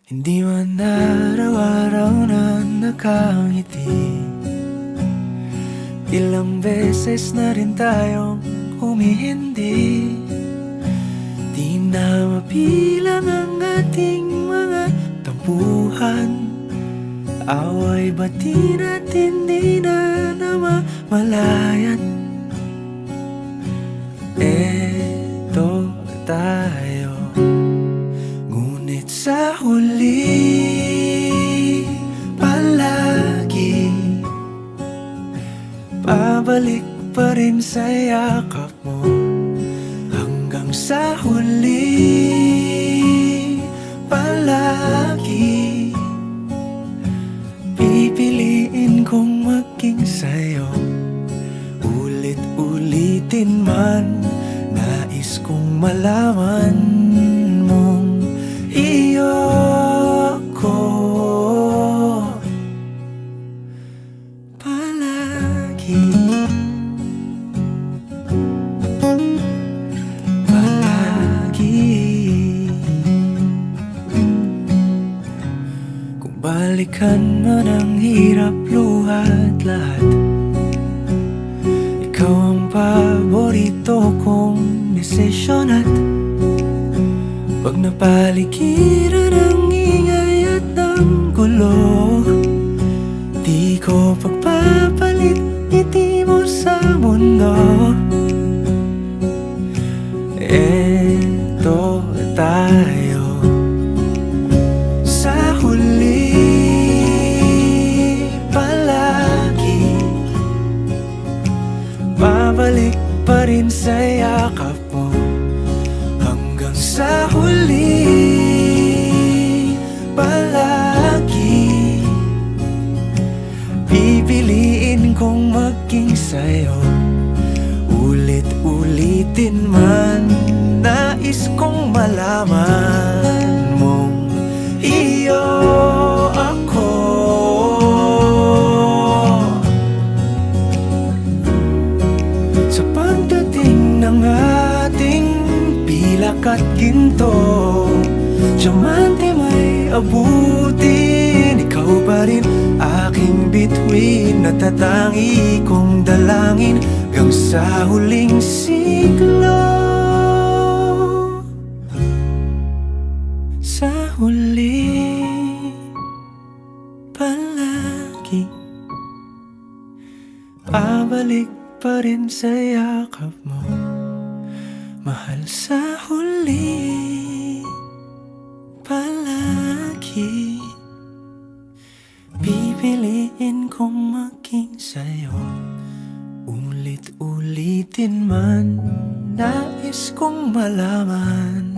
Hindi man araw-araw na nakangiti. Ilang beses na rin tayong humihindi. Di na mapilang ang ating mga tampuhan. Away bati natin di na namamalayan. Eto tayo, ngunit sa huli palagi pabalik pa rin sa yakap mo. Hanggang sa huli palagi pipiliin kong maging sa'yo. Ulit-ulitin man, nais kong malaman mong iyo ko palagi. Palagi. Kung balikan man ang hirap, luha at lahat, ikaw ang paborito kong desisyon. At pag napaligiran ang ingay at ng gulo, di ko pagpapalit ngiti mo sa mundo. Eto tayo, sa huli palagi babalik pa rin sa yakap mo. Hanggang sa huli palagi pipiliin kong maging sa'yo. Ulit-ulitin man, nais kong malaman mong iyo ako. Sa pagdating ng ating pilak at ginto, diamante may abutin, ikaw pa rin aking bituin. Natatangi kong dalangin hanggang sa huling siglo. Sa huli palagi pabalik pa rin sa yakap mo, mahal. Sa huli palagi pipiliin kong maging sa'yo. Ulit-ulitin man, nais kong malaman